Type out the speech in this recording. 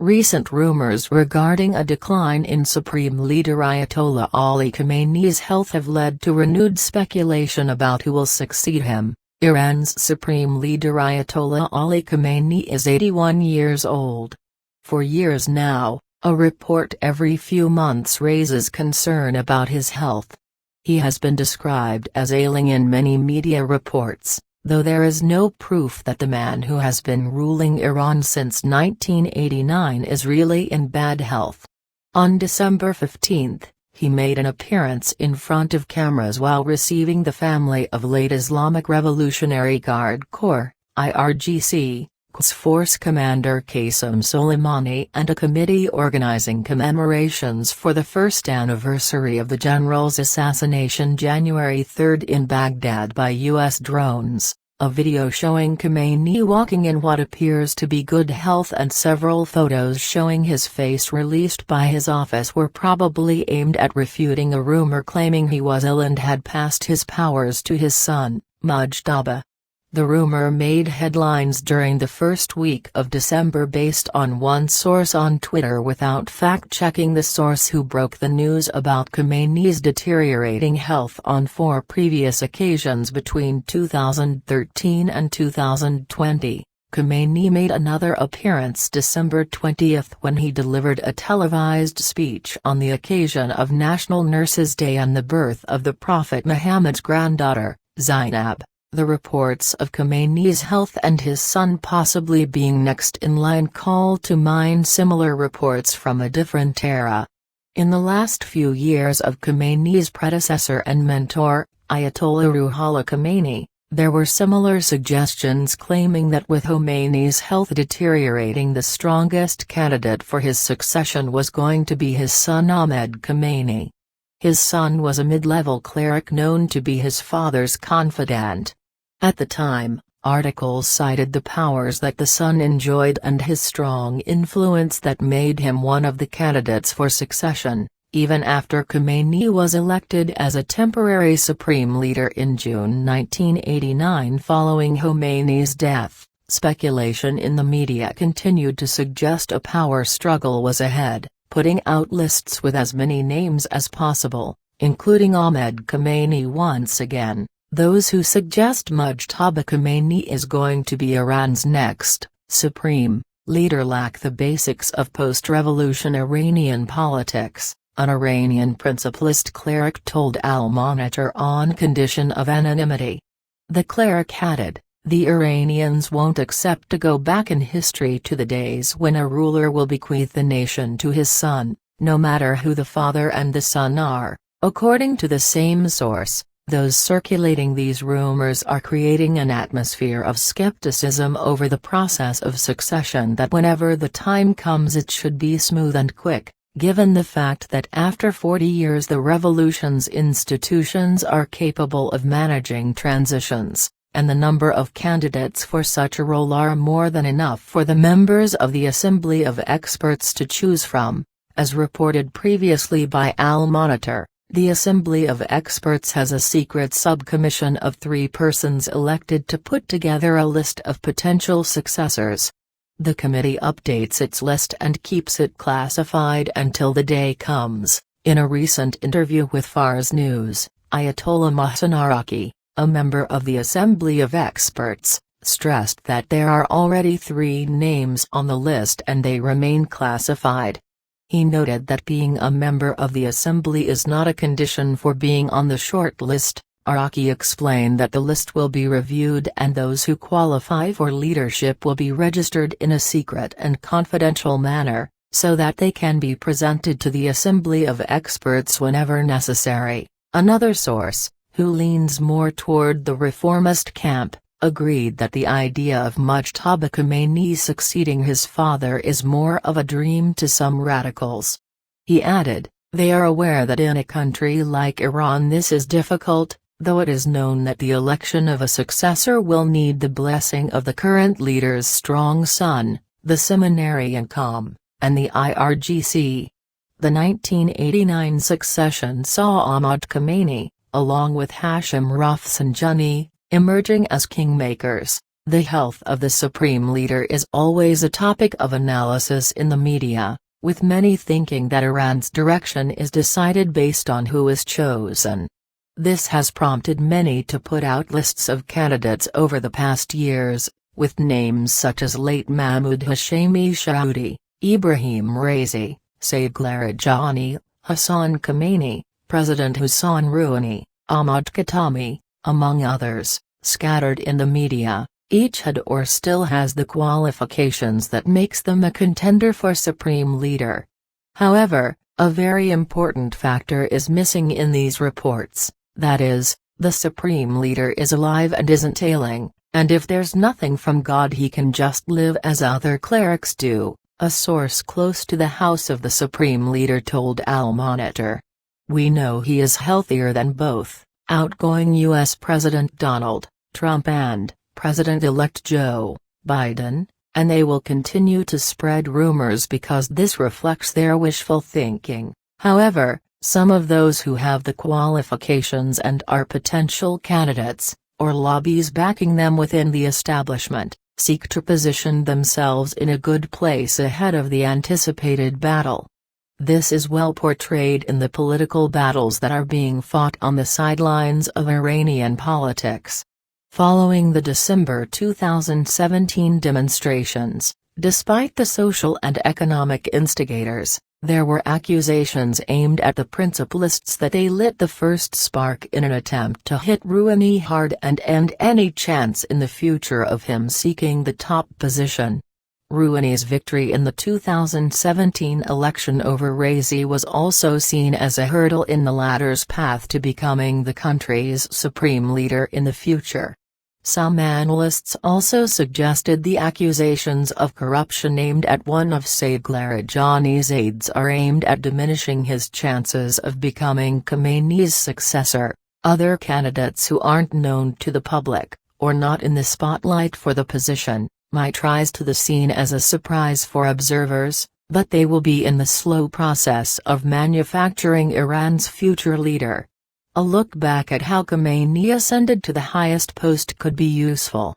Recent rumors regarding a decline in Supreme Leader Ayatollah Ali Khamenei's health have led to renewed speculation about who will succeed him. Iran's Supreme Leader Ayatollah Ali Khamenei is 81 years old. For years now, a report every few months raises concern about his health. He has been described as ailing in many media reports, though there is no proof that the man who has been ruling Iran since 1989 is really in bad health. On December 15, he made an appearance in front of cameras while receiving the family of late Islamic Revolutionary Guard Corps (IRGC) Force Commander Qasem Soleimani and a committee organizing commemorations for the first anniversary of the general's assassination January 3 in Baghdad by U.S. drones. A video showing Khamenei walking in what appears to be good health and several photos showing his face released by his office were probably aimed at refuting a rumor claiming he was ill and had passed his powers to his son, Mujtaba. The rumor made headlines during the first week of December based on one source on Twitter without fact-checking the source who broke the news about Khamenei's deteriorating health on 4 previous occasions between 2013 and 2020. Khamenei made another appearance December 20 when he delivered a televised speech on the occasion of National Nurses' Day and the birth of the Prophet Muhammad's granddaughter, Zainab. The reports of Khamenei's health and his son possibly being next in line call to mind similar reports from a different era. In the last few years of Khamenei's predecessor and mentor, Ayatollah Ruhollah Khamenei, there were similar suggestions claiming that with Khomeini's health deteriorating, the strongest candidate for his succession was going to be his son Ahmed Khamenei. His son was a mid-level cleric known to be his father's confidant. At the time, articles cited the powers that the son enjoyed and his strong influence that made him one of the candidates for succession, even after Khamenei was elected as a temporary supreme leader in June 1989 following Khomeini's death. Speculation in the media continued to suggest a power struggle was ahead, putting out lists with as many names as possible, including Ahmed Khamenei once again. Those who suggest Mujtaba Khamenei is going to be Iran's next supreme leader lack the basics of post-revolution Iranian politics, an Iranian principalist cleric told Al Monitor on condition of anonymity. The cleric added, "The Iranians won't accept to go back in history to the days when a ruler will bequeath the nation to his son, no matter who the father and the son are." According to the same source, those circulating these rumors are creating an atmosphere of skepticism over the process of succession that whenever the time comes it should be smooth and quick, given the fact that after 40 years the revolution's institutions are capable of managing transitions, and the number of candidates for such a role are more than enough for the members of the Assembly of Experts to choose from. As reported previously by Al Monitor, the Assembly of Experts has a secret subcommission of 3 persons elected to put together a list of potential successors. The committee updates its list and keeps it classified until the day comes. In a recent interview with Fars News, Ayatollah Mohsen Araki, a member of the Assembly of Experts, stressed that there are already 3 names on the list and they remain classified. He noted that being a member of the Assembly is not a condition for being on the short list. Araki explained that the list will be reviewed and those who qualify for leadership will be registered in a secret and confidential manner, so that they can be presented to the Assembly of Experts whenever necessary. Another source, who leans more toward the reformist camp, agreed that the idea of Mujtaba Khamenei succeeding his father is more of a dream to some radicals. He added, "They are aware that in a country like Iran this is difficult, though it is known that the election of a successor will need the blessing of the current leader's strong son, the seminary income, and the IRGC." The 1989 succession saw Ahmad Khamenei, along with Hashim Rafsanjani, emerging as kingmakers. The health of the supreme leader is always a topic of analysis in the media, with many thinking that Iran's direction is decided based on who is chosen. This has prompted many to put out lists of candidates over the past years, with names such as late Mahmoud Hashemi Saudi, Ibrahim Raisi, Said Larijani, Hassan Khamenei, President Hassan Rouhani, Ahmad Khatami, among others, scattered in the media. Each had or still has the qualifications that makes them a contender for supreme leader. However, a very important factor is missing in these reports, that is, the supreme leader is alive and isn't ailing, and if there's nothing from God he can just live as other clerics do, a source close to the house of the supreme leader told Al Monitor. We know he is healthier than both outgoing U.S. President Donald Trump and President-elect Joe Biden, and they will continue to spread rumors because this reflects their wishful thinking. However, some of those who have the qualifications and are potential candidates, or lobbies backing them within the establishment, seek to position themselves in a good place ahead of the anticipated battle. This is well portrayed in the political battles that are being fought on the sidelines of Iranian politics. Following the December 2017 demonstrations, despite the social and economic instigators, there were accusations aimed at the principalists that they lit the first spark in an attempt to hit Rouhani hard and end any chance in the future of him seeking the top position. Rouhani's victory in the 2017 election over Raisi was also seen as a hurdle in the latter's path to becoming the country's supreme leader in the future. Some analysts also suggested the accusations of corruption aimed at one of Said Larijani's aides are aimed at diminishing his chances of becoming Khamenei's successor. Other candidates who aren't known to the public, or not in the spotlight for the position, might rise to the scene as a surprise for observers, but they will be in the slow process of manufacturing Iran's future leader. A look back at how Khamenei ascended to the highest post could be useful.